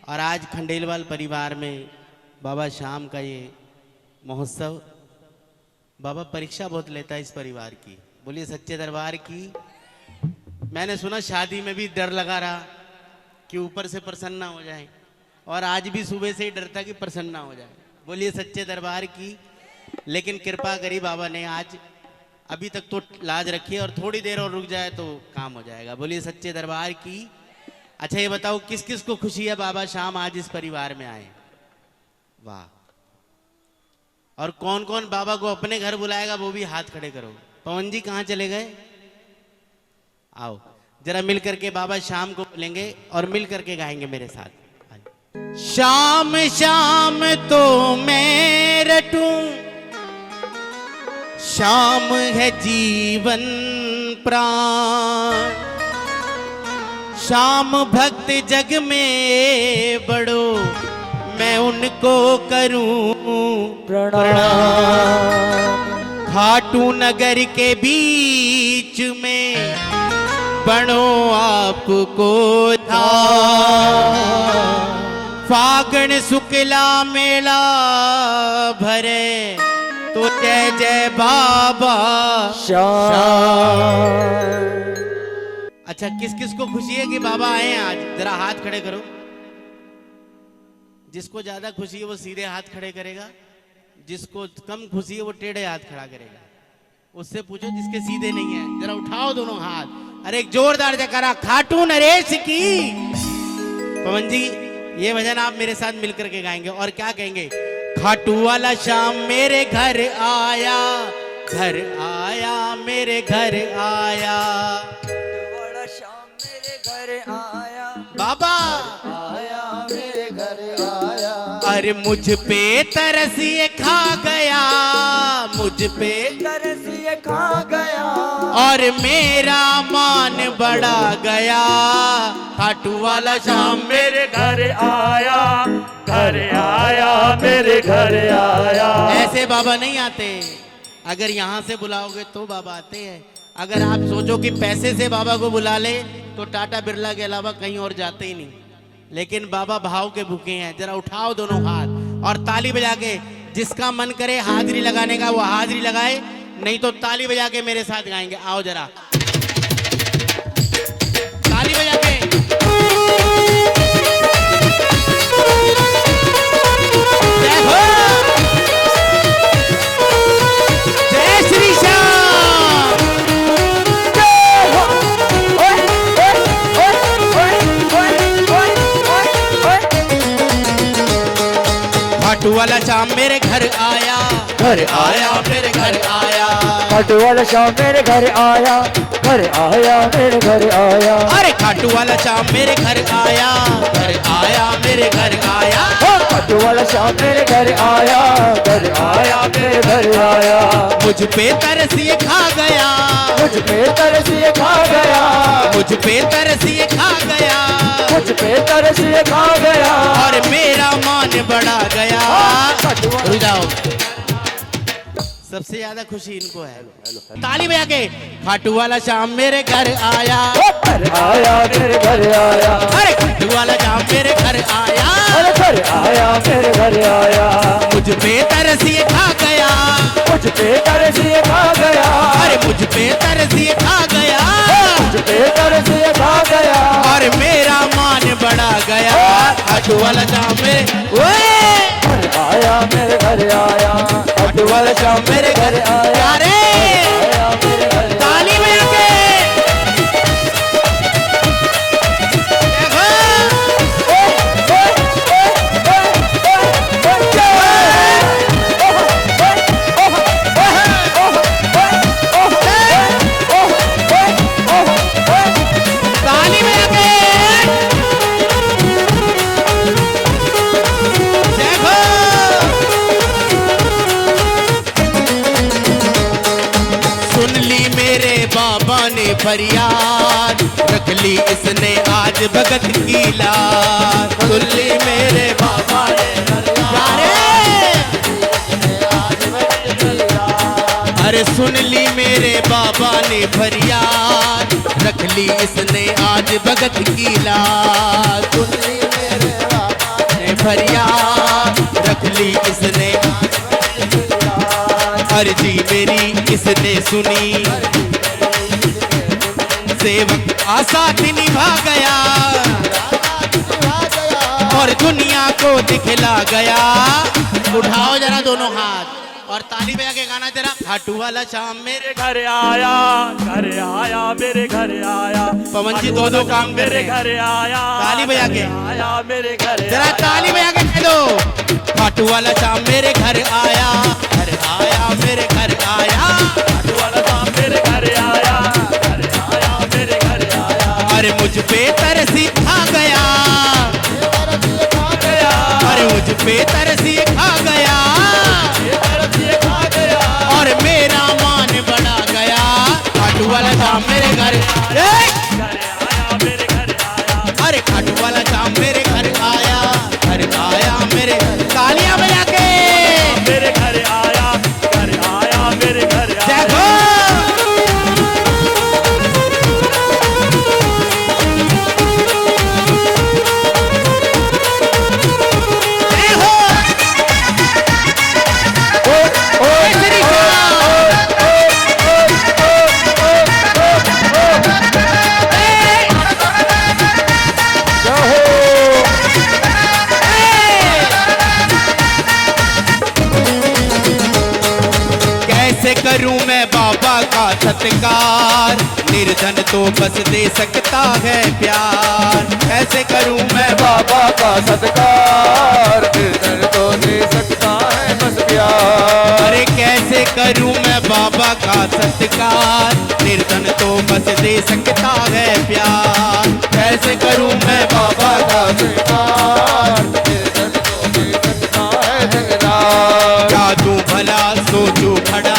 और आज खंडेलवाल परिवार में बाबा श्याम का ये महोत्सव, बाबा परीक्षा बहुत लेता है इस परिवार की। बोलिए सच्चे दरबार की। मैंने सुना शादी में भी डर लगा रहा कि ऊपर से प्रसन्न ना हो जाए, और आज भी सुबह से ही डरता कि प्रसन्न ना हो जाए। बोलिए सच्चे दरबार की। लेकिन कृपा करी बाबा ने, आज अभी तक तो लाज रखी है और थोड़ी देर और रुक जाए तो काम हो जाएगा। बोलिए सच्चे दरबार की। अच्छा ये बताओ किस किस को खुशी है बाबा श्याम आज इस परिवार में आए? वाह। और कौन कौन बाबा को अपने घर बुलाएगा वो भी हाथ खड़े करो। पवन जी कहाँ चले गए? आओ जरा मिल करके बाबा श्याम को बोलेंगे और मिल करके गाएंगे मेरे साथ। श्याम श्याम तो मैं रटूं, श्याम है जीवन प्राण, श्याम भक्त जग में बड़ो, मैं उनको करूं प्रणाम। खाटू नगर के बीच में बनो आपको धाम, फागण शुक्ला मेला भरे तो जय जय बाबा श्याम। अच्छा किस किस को खुशी है कि बाबा आए हैं आज? जरा हाथ खड़े करो। जिसको ज्यादा खुशी है वो सीधे हाथ खड़े करेगा, जिसको कम खुशी है वो टेढ़े हाथ खड़ा करेगा। उससे पूछो जिसके सीधे नहीं है, जरा उठाओ दोनों हाथ। अरे एक जोरदार जयकारा खाटू नरेश की। पवन जी ये भजन आप मेरे साथ मिलकर के गाएंगे और क्या कहेंगे? खाटू वाला श्याम मेरे घर आया, घर आया मेरे घर आया, वाला श्याम मेरे घर आया, बाबा आया मेरे घर आया। अरे मुझ पे तरस ये खा गया, मुझ पे तरस ये खा गया, और मेरा मान बढ़ा गया। खाटू वाला श्याम मेरे घर आया, घर आया मेरे घर आया। ऐसे बाबा नहीं आते, अगर यहाँ से बुलाओगे तो बाबा आते हैं। अगर आप सोचो कि पैसे से बाबा को बुला ले तो टाटा बिरला के अलावा कहीं और जाते ही नहीं। लेकिन बाबा भाव के भूखे हैं। जरा उठाओ दोनों हाथ और ताली बजा के, जिसका मन करे हाजिरी लगाने का वो हाजिरी लगाए, नहीं तो ताली बजा के मेरे साथ गाएंगे। आओ जरा ताली बजा के। जय हो, जय श्री श्याम। खाटू वाला श्याम मेरे घर आया, घर आया मेरे घर आया, खाटू वाला श्याम मेरे घर आया, घर आया मेरे घर आया। अरे खाटू वाला श्याम मेरे घर आया, घर आया मेरे घर आया। खाटू वाला श्याम मेरे घर आया, घर आया मेरे घर आया। मुझ पे तरस ये खा गया, मुझ पे तरस ये खा गया, मुझ पे तरस ये खा गया, मुझ पे तरस ये खा गया, और मेरा मान बढ़ा गया। रुक जाओ, सबसे ज्यादा खुशी इनको है। ताली बजा के। खाटू वाला श्याम मेरे घर आया, घर आया मेरे घर आया। अरे खाटू वाला श्याम मेरे घर आया, अरे घर आया मेरे घर आया। मुझ पे तरस ये खा गया, मुझ पे तरस ये खा गया, अरे मुझ पे तरस ये खा गया, मुझ पे तरस ये खा गया, और मेरा मान बढ़ा गया। खाटू वाला श्याम मेरे घर आया मेरे घर आया। खाटू वाला श्याम मेरे घर आया, अरे आया मेरे घर आया। ताली बजा के। ताली बजा के। देखो सुन ली मेरे बाबा ने फरियाद, रख ली इसने आज भगत की लाज। सुन ली मेरे बाबा ने फरियाद, अरे सुन ली मेरे बाबा ने फरियाद, रख ली इसने आज भगत की लाज। सुन ली मेरे बाबा फरियाद, रख ली इसने अर्जी मेरी इसने सुनी, सेवक आसात निभा गया और दुनिया को दिखला गया। उठाओ जरा दोनों हाथ और ताली बजा के गाना जरा। खाटू वाला शाम मेरे घर आया, घर आया, मेरे घर आया। पवन जी दो काम कर रहे मेरे घर आया, ताली बजा के आया मेरे घर, जरा ताली बजा के कह दो। खाटू वाला शाम मेरे घर आया, घर आया मेरे घर आया, खाटू वाला शाम मेरे घर आया, घर आया मेरे घर आया। अरे मुझ पे तरसी खा गया, अरे मुझ पे तरसी खा गया और मेरा मान बढ़ा गया। खाटू वाला शाम मेरे घर आया मेरे घर आया, अरे खाटू वाला शाम मेरे घर आया, घर आया मेरे। तालियां बजा के मेरे घर आया, घर आया मेरे घर आया। देखो करूं मैं बाबा का सत्कार, निर्धन तो बस दे सकता है प्यार। ऐसे करूं मैं बाबा का सत्कार, निर्धन तो दे सकता है बस प्यार। अरे कैसे करूं मैं बाबा का सत्कार, निर्धन तो बस दे सकता है प्यार। कैसे करूं मैं बाबा का सत्कार, निर्धन तो दे सकता है जगदार। क्या दूं भला सोचू खड़ा,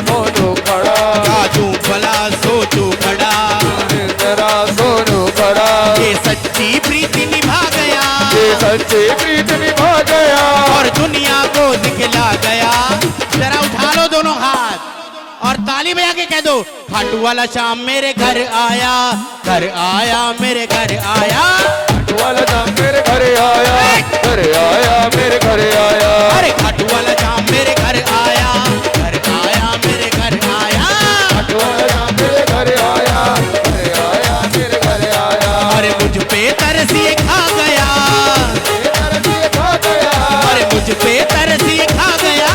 सोनू खड़ा, काजू भला सोचू खड़ा, तेरा सोनू खड़ा। ये सच्ची प्रीति निभा गया, ये सच्ची प्रीति निभा गया और दुनिया को दिखला गया। जरा उठा लो दोनों हाथ और ताली बजा के कह दो। खाटू वाला शाम मेरे घर आया, घर आया मेरे घर आया, खाटू वाला शाम मेरे घर आया, घर आया मेरे घर आया। अरे खाटू वाला शाम मेरे घर आया, घर आया मेरे घर आया, खाटू वाला शाम मेरे घर आया, घर आया मेरे घर आया। अरे मुझ पे तरसी खा गया, खा गया, अरे मुझ पे तरसी खा गया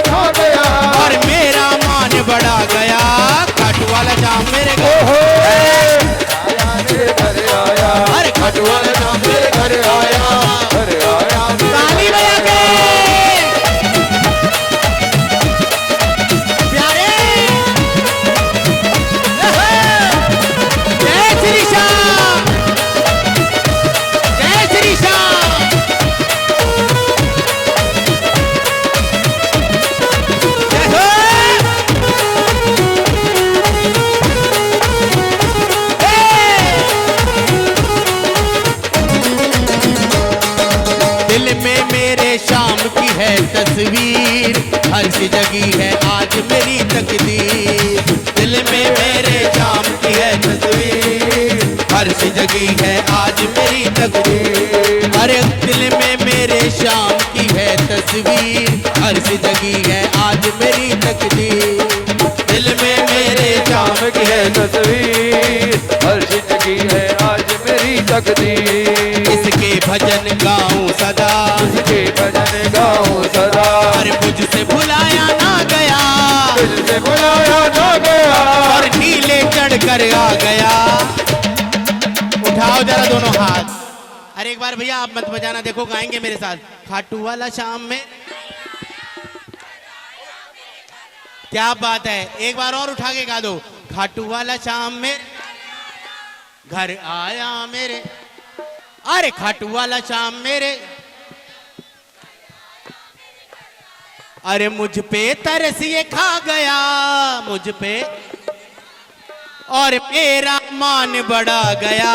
खा गया और मेरा मान बढ़ा गया। खाटू वाला शाम मेरे घर आया मेरे घर आया, अरे खाटू वाला शाम मेरे घर आया, घर आया। ताली बजा के प्यारे जय श्री श्याम, जय श्री श्याम। जय हो। दिल में मेरे शाम की है तस्वीर, हर सी जगी है आज मेरी तकदीर। दिल में मेरे शाम की है तस्वीर, हर सी जगी है आज मेरी तकदीर। अरे दिल में मेरे शाम की है तस्वीर, हर सी जगी है आज मेरी तकदीर। दिल में मेरे शाम शाम की है तस्वीर, हर जिंदगी है आज मेरी तकदीर। इसके भजन गाऊं सदा, इसके भजन गाऊं सदा, अरे मुझसे भुलाया ना गया, तुझसे बुलाया ना गया और नीले चढ़ कर आ गया। उठाओ जरा दोनों हाथ। अरे एक बार भैया आप मत बजाना, देखो गाएंगे मेरे साथ। खाटू वाला शाम में, क्या बात है, एक बार और उठा के गा दो। खाटू वाला शाम में घर आया मेरे, अरे खाटू वाला शाम मेरे, अरे मुझ पे तरसिए खा गया, मुझ पे और मेरा मान बढ़ा गया।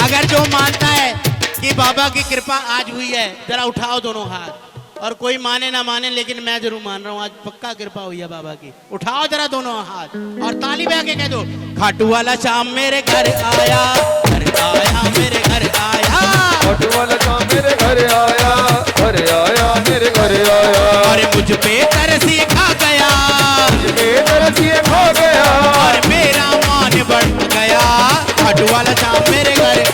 अगर जो मानता है कि बाबा की कृपा आज हुई है, जरा उठाओ दोनों हाथ। और कोई माने ना माने, लेकिन मैं जरूर मान रहा हूं आज पक्का कृपा हुई है बाबा की। उठाओ जरा दोनों हाथ और ताली बजा के कह दो। खाटू वाला शाम मेरे घर आया, घर आया मेरे घर आया। मुझ पे तरसी खा गया, तरसिए खो गया, और मेरा मान बढ़ गया। खाटू वाला श्याम मेरे घर